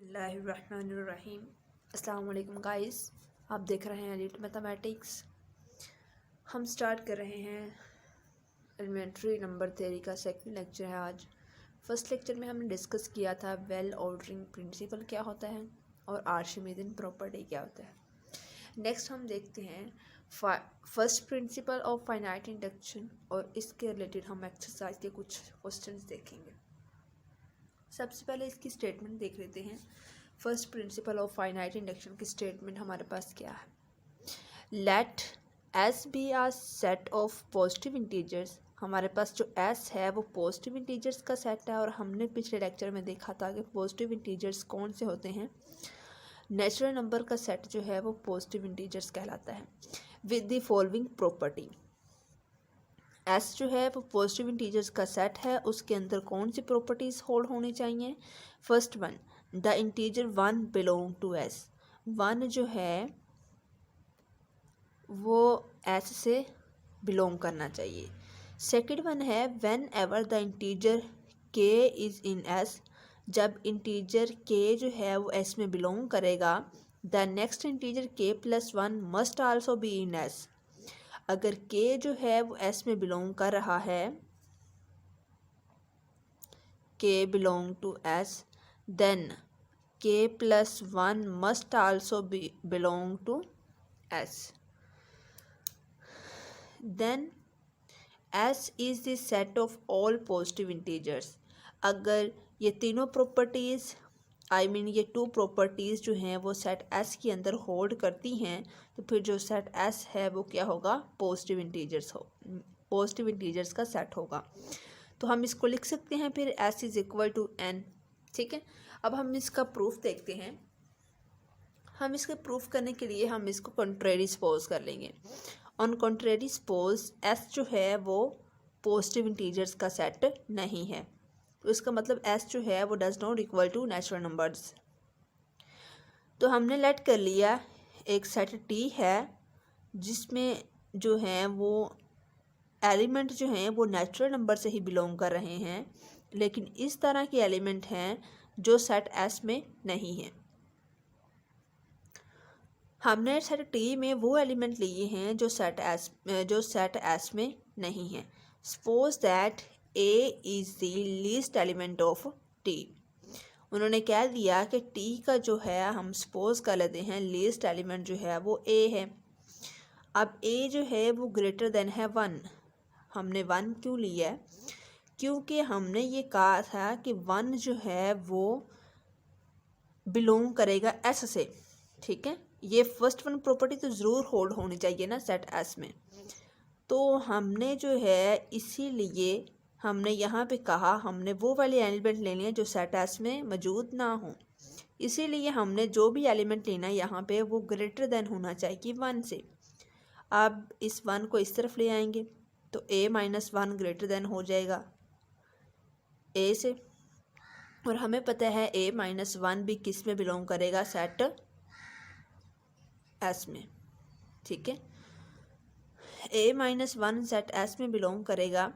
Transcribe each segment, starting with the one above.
बिस्मिल्लाहिर्रहमानिर्रहीम। अस्सलाम वालेकुम गाइस, आप देख रहे हैं एलिट मैथमेटिक्स। हम स्टार्ट कर रहे हैं एलिमेंट्री नंबर थ्योरी का सेकंड लेक्चर है आज। फर्स्ट लेक्चर में हमने डिस्कस किया था वेल ऑर्डरिंग प्रिंसिपल क्या होता है और आर्शिमीदियन प्रॉपर्टी क्या होता है। नेक्स्ट हम देखते हैं first principle of finite induction और इसके रिलेटेड हम एक्सरसाइज के कुछ क्वेश्चंस देखेंगे। सबसे पहले इसकी स्टेटमेंट देख लेते हैं। First principle of finite induction की स्टेटमेंट हमारे पास क्या है। Let S be a set of positive integers. हमारे पास जो एस है वो पॉजिटिव इंटीजर्स का सेट है और हमने पिछले लेक्चर में देखा था कि पॉजिटिव इंटीजर्स कौन से होते हैं। नेचुरल नंबर का सेट जो है वो पॉजिटिव इंटीजर्स कहलाता है with the following property. S जो है वो पॉजिटिव इंटीजर्स का सेट है, उसके अंदर कौन सी प्रॉपर्टीज़ होल्ड होनी चाहिए। First one, the integer one belong to S. One जो है वो एस से बिलोंग करना चाहिए। सेकंड वन है when the integer K is in S. जब इंटीजर के जो है वो एस में बिलोंग करेगा, the next integer K plus one must also be in S. अगर k जो है वो s में बिलोंग कर रहा है, k belong to s, then k plus one must also belong to s। Then s is the set of all positive integers. अगर ये तीनों प्रॉपर्टीज़ ये टू प्रॉपर्टीज़ जो हैं वो सेट s के अंदर होल्ड करती हैं, तो फिर जो सेट s है वो क्या होगा, पॉजिटिव इंटीजर्स का सेट होगा। तो हम इसको लिख सकते हैं फिर s is equal to n। ठीक है, अब हम इसका प्रूफ देखते हैं। हम इसके प्रूफ करने के लिए हम इसको कंट्रेरी सपोज कर लेंगे। ऑन कंट्रेरी सपोज s जो है वो पॉजिटिव इंटीजर्स का सेट नहीं है, तो इसका मतलब s जो है वो does not equal to natural numbers. तो हमने लेट कर लिया एक सेट t है जिसमें जो है वो एलिमेंट जो हैं वो नेचुरल नंबर से ही बिलोंग कर रहे हैं, लेकिन इस तरह के एलिमेंट हैं जो सेट s में नहीं हैं। हमने सेट t में वो एलिमेंट लिए हैं जो सेट s में नहीं हैं। Suppose that a is the least element of t। उन्होंने कह दिया कि t का जो है हम सपोज कर लेते हैं लीस्ट एलिमेंट जो है वो a है। अब a जो है वो ग्रेटर देन है 1। हमने 1 क्यों लिया है, क्योंकि हमने ये कहा था कि 1 जो है वो बिलोंग करेगा s से। ठीक है, ये फर्स्ट वन प्रॉपर्टी तो ज़रूर होल्ड होनी चाहिए ना सेट s में। तो हमने जो है इसीलिए हमने यहाँ पे कहा हमने वो वाले एलिमेंट लेने हैं जो सेट s में मौजूद ना हो। इसीलिए हमने जो भी एलिमेंट लेना है यहाँ पे वो ग्रेटर देन होना चाहिए 1 से। अब इस 1 को इस तरफ ले आएंगे तो a माइनस 1 ग्रेटर देन हो जाएगा a से, और हमें पता है a माइनस 1 भी किस में बिलोंग करेगा, सेट s में। ठीक है, a माइनस 1 सेट s में बिलोंग करेगा।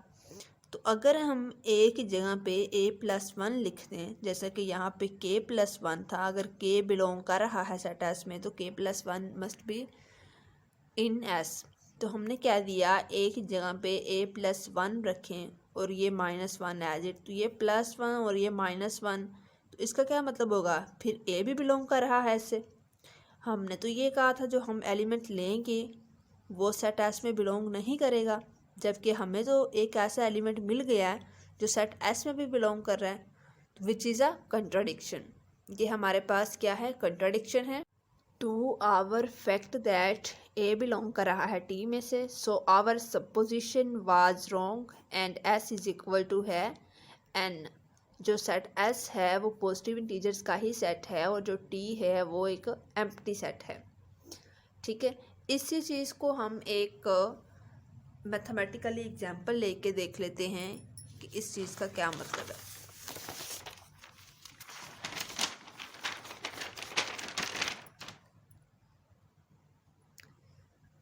तो अगर हम a की जगह पे a प्लस 1 लिख दें, जैसा कि यहाँ पे k प्लस 1 था, अगर k बिलोंग कर रहा है सेट s में तो k plus 1 must be in s। तो हमने क्या दिया, a की जगह पे a प्लस 1 रखें और ये माइनस 1 एज इट, तो ये प्लस 1 और ये माइनस 1, तो इसका क्या मतलब होगा, फिर a भी बिलोंग कर रहा है इससे। हमने तो ये कहा था जो हम एलिमेंट लेंगे वो सेट s में बिलोंग नहीं करेगा, जबकि हमें तो एक ऐसा एलिमेंट मिल गया है जो सेट s में भी बिलोंग कर रहा है, विच इज़ अ कंट्राडिक्शन। ये हमारे पास क्या है, कंट्राडिक्शन है। To our fact that a belong कर रहा है t में से, so our supposition was wrong and s is equal to है n। जो सेट s है वो पॉजिटिव इंटीजर्स का ही सेट है और जो t है वो एक एम्प्टी सेट है। ठीक है, इसी चीज़ को हम एक मैथमेटिकली एग्जांपल लेके देख लेते हैं कि इस चीज़ का क्या मतलब है।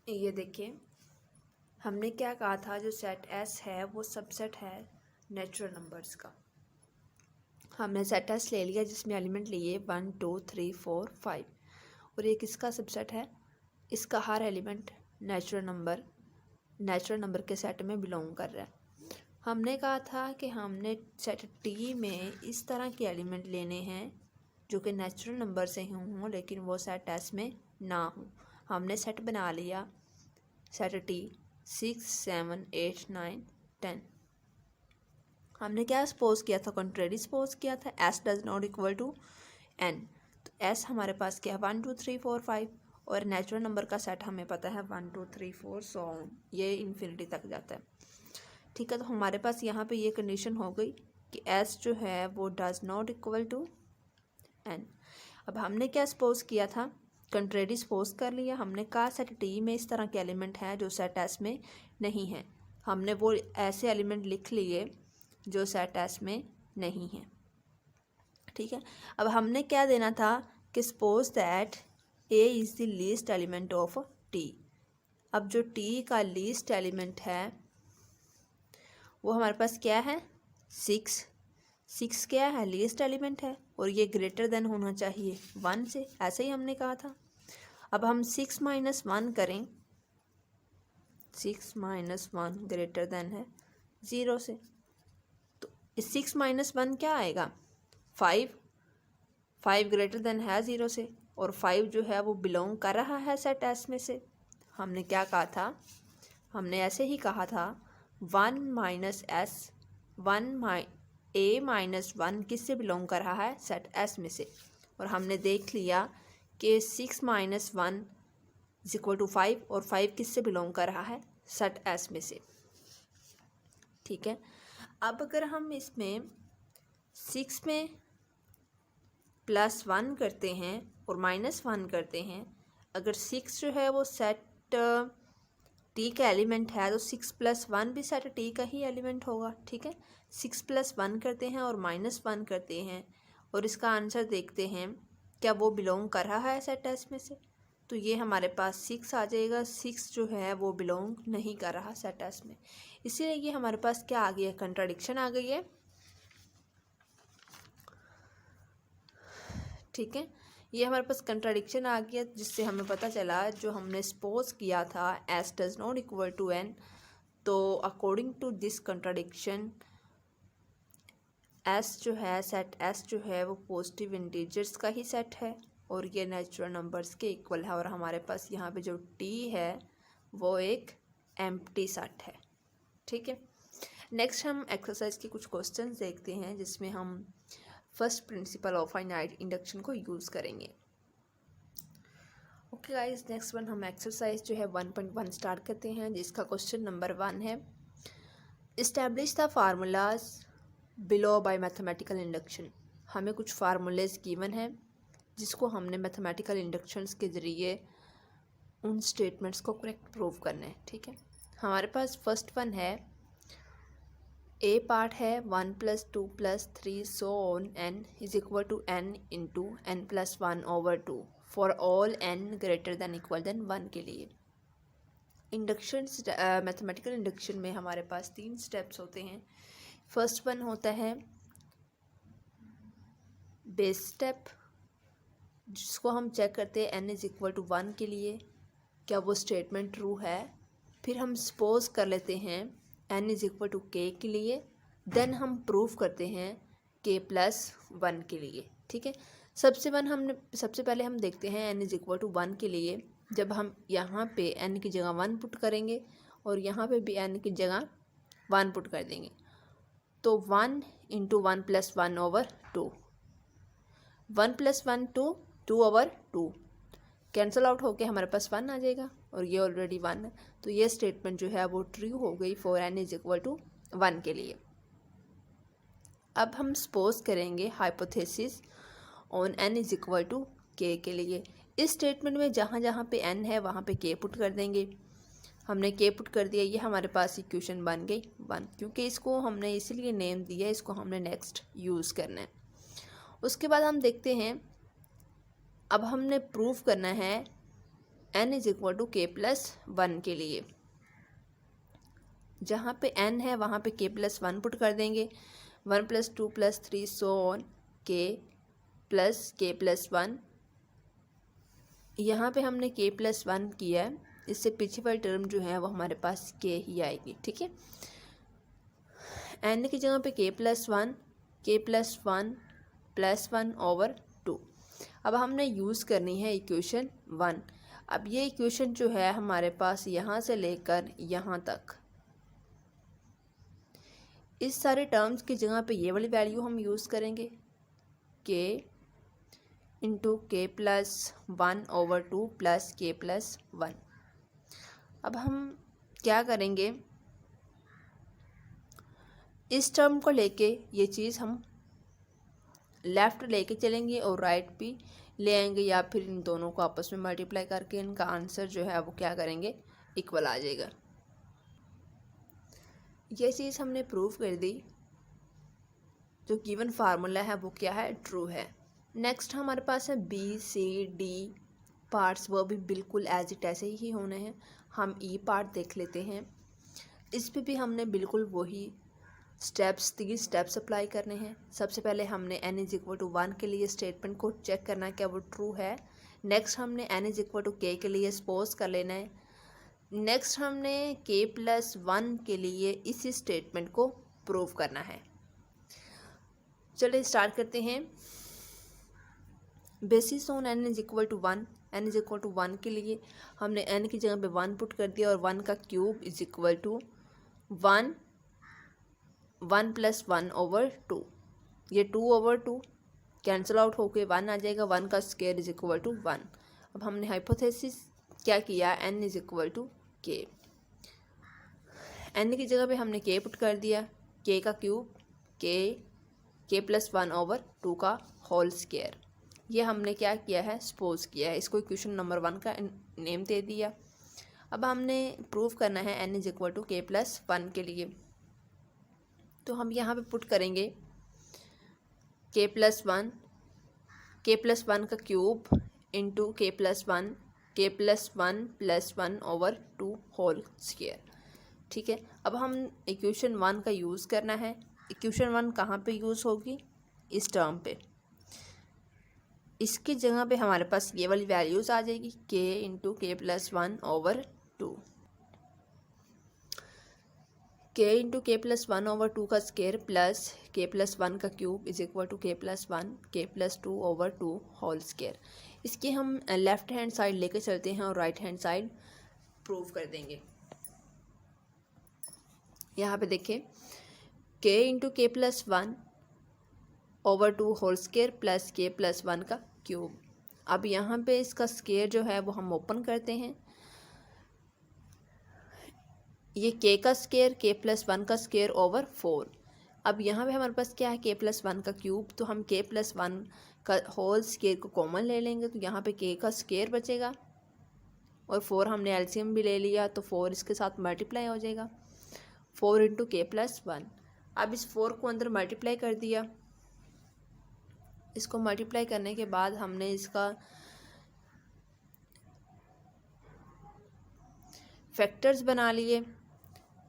ये देखिए, हमने क्या कहा था, जो सेट s है वो सबसेट है नेचुरल नंबर्स का। हमने सेट एस ले लिया जिसमें एलिमेंट लिए 1 2 3 4 5 और ये किसका सबसेट है, इसका हर एलिमेंट नेचुरल नंबर के सेट में बिलोंग कर रहा है। हमने कहा था कि हमने सेट टी में इस तरह के एलिमेंट लेने हैं जो कि नेचुरल नंबर से हों लेकिन वो सेट एस में ना हो। हमने सेट बना लिया सेट टी 6 7 8 9 10। हमने क्या सपोज किया था, कंट्रेरी सपोज किया था, S does not equal to N. तो एस हमारे पास क्या है 1 2 3 4 5 और नेचुरल नंबर का सेट हमें पता है 1 2 3 4 सो ऑन, ये इन्फिनिटी तक जाता है। ठीक है, तो हमारे पास यहाँ पे ये कंडीशन हो गई कि एस जो है वो does not equal to N. अब हमने क्या सपोज किया था, कंट्रेरी सपोज कर लिया। हमने कहा सेट टी में इस तरह के एलिमेंट हैं जो सेट एस में नहीं है। हमने वो ऐसे एलिमेंट लिख लिए जो सेट एस में नहीं है। ठीक है, अब हमने क्या देना था कि suppose that A is the least element of T. अब जो टी का लीस्ट एलिमेंट है वो हमारे पास क्या है 6 क्या है लीस्ट एलिमेंट है और ये ग्रेटर देन होना चाहिए 1 से, ऐसे ही हमने कहा था। अब हम 6 - 1 करें, 6 - 1 ग्रेटर देन है 0 से, तो 6 - 1 क्या आएगा 5 ग्रेटर देन है 0 से और 5 जो है वो बिलोंग कर रहा है सेट एस में से। हमने क्या कहा था, हमने ऐसे ही कहा था 1 - s 1 - 1 किससे बिलोंग कर रहा है सेट एस में से। और हमने देख लिया कि 6 - 1 = 5 और 5 किससे बिलोंग कर रहा है सेट एस में से। ठीक है, अब अगर हम इसमें 6 में +1 करते हैं और -1 करते हैं, अगर 6 जो है वो सेट टी का एलिमेंट है तो 6 + 1 भी सेट टी का ही एलिमेंट होगा। ठीक है, 6 + 1 करते हैं और -1 करते हैं और इसका आंसर देखते हैं क्या वो बिलोंग कर रहा है सेट एस में से। तो ये हमारे पास 6 आ जाएगा, 6 जो है वो बिलोंग नहीं कर रहा सेट एस में, इसीलिए ये हमारे पास क्या आ गई है कंट्राडिक्शन आ गई है। ठीक है, ये हमारे पास कंट्राडिक्शन आ गया जिससे हमें पता चला जो हमने सपोज किया था S does not equal to N, तो according to this contradiction S जो है सेट एस जो है वो पॉजिटिव इंटीजर्स का ही सेट है और ये नेचुरल नंबर्स के इक्वल है और हमारे पास यहाँ पे जो टी है वो एक एम्प्टी सेट है। ठीक है, नेक्स्ट हम एक्सरसाइज के कुछ क्वेश्चंस देखते हैं जिसमें हम first principle of finite induction को यूज़ करेंगे। ओके गाइस, नेक्स्ट वन हम एक्सरसाइज जो है 1.1 स्टार्ट करते हैं जिसका क्वेश्चन नंबर 1 है, establish the formulas below bye mathematical induction. हमें कुछ फार्मूलेज गिवन है जिसको हमने मैथमेटिकल इंडक्शंस के ज़रिए उन स्टेटमेंट्स को करेक्ट प्रूव करना है। ठीक है, हमारे पास फर्स्ट वन है, ए पार्ट है 1 + 2 + 3 so on n = n × n + 1/2 for all n greater than equal than 1 के लिए। इंडक्शन मैथमेटिकल इंडक्शन में हमारे पास 3 स्टेप्स होते हैं। फर्स्ट वन होता है बेस स्टेप जिसको हम चेक करते हैं n = 1 के लिए क्या वो स्टेटमेंट ट्रू है। फिर हम सपोज कर लेते हैं n = k के लिए, देन हम प्रूफ करते हैं k + 1 के लिए। ठीक है, सबसे पहले हम देखते हैं n = 1 के लिए। जब हम यहाँ पे n की जगह 1 पुट करेंगे और यहाँ पे भी n की जगह 1 पुट कर देंगे तो 1 × 1 + 1/2, 1 + 1 2/2 कैंसल आउट होके हमारे पास 1 आ जाएगा और ये ऑलरेडी 1 है, तो ये स्टेटमेंट जो है वो ट्रू हो गई फॉर n = 1 के लिए। अब हम सपोज करेंगे हाइपोथेसिस ऑन n = k के लिए। इस स्टेटमेंट में जहाँ जहाँ पे n है वहाँ पे k पुट कर देंगे। हमने k पुट कर दिया, ये हमारे पास इक्वेशन बन गई 1, क्योंकि इसको हमने इसलिए नेम दिया, इसको हमने नेक्स्ट यूज़ करना है। उसके बाद हम देखते हैं, अब हमने प्रूफ करना है n = k + 1 के लिए। जहाँ पे n है वहाँ पे k + 1 पुट कर देंगे, 1 + 2 + 3 सो ऑन k + 1। यहाँ पे हमने k + 1 किया है, इससे पीछे वाली टर्म जो है वो हमारे पास k ही आएगी, ठीक है। n की जगह पे k + 1 + 1 ओवर 2। अब हमने यूज़ करनी है इक्वेशन 1। अब ये इक्वेशन जो है हमारे पास यहाँ से लेकर यहाँ तक, इस सारे टर्म्स की जगह पे ये वाली वैल्यू हम यूज़ करेंगे, k × k + 1 ओवर 2 + k + 1। अब हम क्या करेंगे, इस टर्म को लेके ये चीज़ हम लेफ़्ट लेके चलेंगे और राइट भी ले आएंगे, या फिर इन दोनों को आपस में मल्टीप्लाई करके इनका आंसर जो है वो क्या करेंगे, इक्वल आ जाएगा। ये चीज़ हमने प्रूव कर दी, जो गिवन फार्मूला है वो क्या है, ट्रू है। नेक्स्ट हमारे पास है बी सी डी पार्ट्स, वो भी बिल्कुल एज इट ऐसे ही होने हैं। हम ई पार्ट देख लेते हैं, इस पे भी हमने बिल्कुल वही स्टेप्स 3 स्टेप्स अप्लाई करने हैं। सबसे पहले हमने n = 1 के लिए स्टेटमेंट को चेक करना है क्या वो ट्रू है। नेक्स्ट हमने n = k के लिए सपोज कर लेना है। नेक्स्ट हमने k + 1 के लिए इसी स्टेटमेंट को प्रूव करना है। चलिए स्टार्ट करते हैं। बेसिस ऑन n = 1, n = 1 के लिए हमने n की जगह पे 1 पुट कर दिया और 1 का क्यूब = 1 + 1 ओवर 2। ये 2 ओवर 2 कैंसिल आउट होके 1 आ जाएगा, 1 का स्क्वायर = 1। अब हमने हाइपोथेसिस क्या किया, n = k। n की जगह पे हमने k पुट कर दिया, k का क्यूब k + 1 ओवर 2 का होल स्क्वायर। ये हमने क्या किया है, सपोज किया है, इसको इक्वेशन नंबर 1 का नेम दे दिया। अब हमने प्रूव करना है n = k + 1 के लिए, तो हम यहाँ पे पुट करेंगे k + 1 का cube into k + 1 + 1 over 2 whole square, ठीक है। अब हम इक्वेशन 1 का यूज़ करना है। इक्वेशन 1 कहाँ पे यूज़ होगी, इस टर्म पे। इसकी जगह पे हमारे पास ये वाली वैल्यूज़ आ जाएगी, k × k + 1 over 2, k × k + 1 over 2 का स्क्वायर प्लस k + 1 का cube = k + 1 k + 2 over 2 whole square. इसकी हम लेफ़्ट हैंड साइड लेके चलते हैं और राइट हैंड साइड प्रूव कर देंगे। यहाँ पे देखें, k × k + 1 over 2 whole square plus k + 1 का क्यूब। अब यहाँ पे इसका स्क्वायर जो है वो हम ओपन करते हैं, ये k का स्क्वायर k + 1 का स्क्वायर ओवर 4। अब यहाँ पे हमारे पास क्या है, k + 1 का क्यूब, तो हम k + 1 का होल स्क्वायर को कॉमन ले लेंगे, तो यहाँ पे k का स्क्वायर बचेगा और 4 हमने एलसीएम भी ले लिया, तो 4 इसके साथ मल्टीप्लाई हो जाएगा, 4 × k + 1। अब इस 4 को अंदर मल्टीप्लाई कर दिया। इसको मल्टीप्लाई करने के बाद हमने इसका फैक्टर्स बना लिए।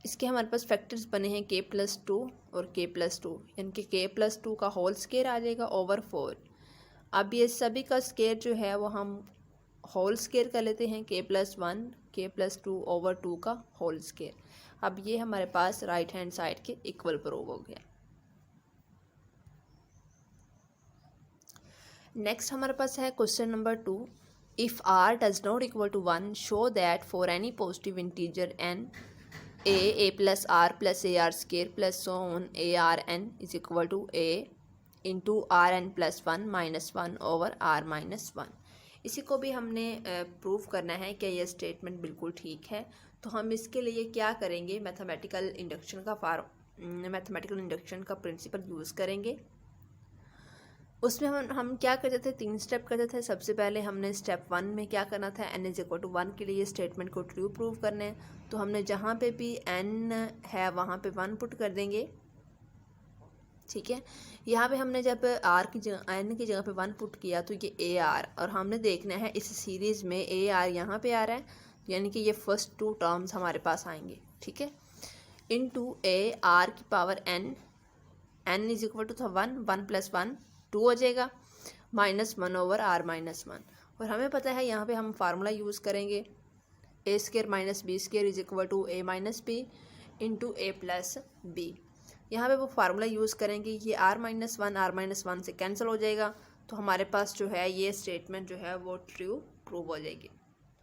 इसके हमारे पास फैक्टर्स बने हैं k + 2 और k + 2, यानी कि k + 2 का होल स्क्वायर आ जाएगा ओवर 4। अब ये सभी का स्क्वायर जो है वो हम होल स्क्वायर कर लेते हैं, k + 1 k + 2 ओवर 2 का होल स्क्वायर। अब ये हमारे पास राइट हैंड साइड के इक्वल प्रूव हो गया। नेक्स्ट हमारे पास है question number 2। If r does not = 1 show that for any positive integer n a + r + ar² + so on arn = a × rn + 1 - 1 over r - 1। इसी को भी हमने प्रूव करना है कि यह स्टेटमेंट बिल्कुल ठीक है। तो हम इसके लिए क्या करेंगे, मैथमेटिकल इंडक्शन का प्रिंसिपल यूज़ करेंगे। उसमें हम क्या करते थे, 3 स्टेप करते थे। सबसे पहले हमने स्टेप 1 में क्या करना था, n = 1 के लिए स्टेटमेंट को ट्रू प्रूव करना है। तो हमने जहाँ पे भी n है वहाँ पे 1 पुट कर देंगे, ठीक है। यहाँ पे हमने जब r की जगह n की जगह पे 1 पुट किया तो ये ar, और हमने देखना है इस सीरीज़ में ar यहाँ पे आ रहा है, यानी कि ये फर्स्ट 2 टर्म्स हमारे पास आएंगे, ठीक है। Into a r⁴n n is equal to था 1, 1 + 1 2 हो जाएगा, -1/r-1। और हमें पता है यहाँ पे हम फार्मूला यूज़ करेंगे a² - b² is equal to a - b into a + b। यहाँ पे वो फार्मूला यूज़ करेंगे, ये r-1 से कैंसिल हो जाएगा, तो हमारे पास जो है ये स्टेटमेंट जो है वो ट्रू प्रूव हो जाएगी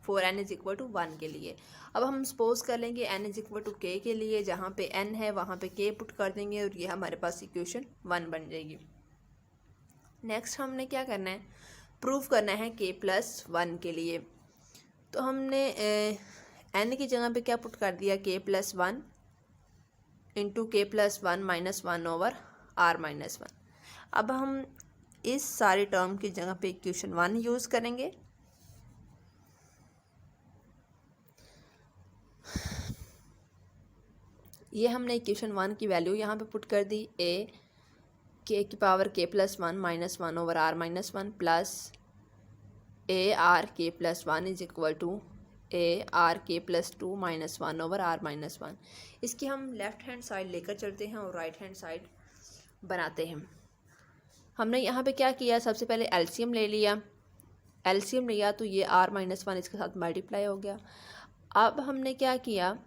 for n is equal to 1 के लिए। अब हम सपोज कर लेंगे n is equal to k के लिए, जहाँ पे n है वहाँ पे k पुट कर देंगे और ये हमारे पास इक्वेशन 1 बन जाएगी। नेक्स्ट हमने क्या करना है, प्रूव करना है k + 1 के लिए। तो हमने n की जगह पे क्या पुट कर दिया, k + 1 इंटू k + 1 -1/r-1। अब हम इस सारे टर्म की जगह पे इक्वेशन 1 यूज़ करेंगे। ये हमने इक्वेशन 1 की वैल्यू यहाँ पे पुट कर दी, a k की power k + 1 -1/r-1 plus a(r(k + 1 is equal to a(r(k + 2 -1/r-1। इसकी हम लेफ़्ट हैंड साइड लेकर चलते हैं और राइट हैंड साइड बनाते हैं। हमने यहाँ पे क्या किया, सबसे पहले एलसीएम ले लिया, एलसीएम लिया तो ये r-1 इसके साथ मल्टीप्लाई हो गया। अब हमने क्या किया,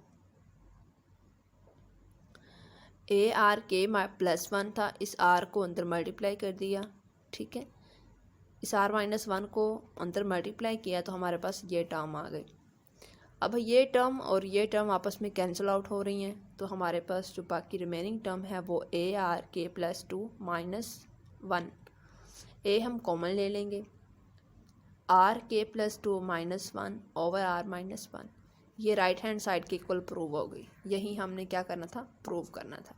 a(r(k + 1 था, इस r को अंदर मल्टीप्लाई कर दिया, ठीक है, इस r-1 को अंदर मल्टीप्लाई किया तो हमारे पास ये टर्म आ गई। अब ये टर्म और ये टर्म आपस में कैंसिल आउट हो रही हैं, तो हमारे पास जो बाकी रिमेनिंग टर्म है वो a(r(k + 2 -1, a हम कॉमन ले लेंगे, r(k + 2 -1/r-1। ये राइट हैंड साइड के इक्वल प्रूव हो गई। यही हमने क्या करना था, प्रूव करना था।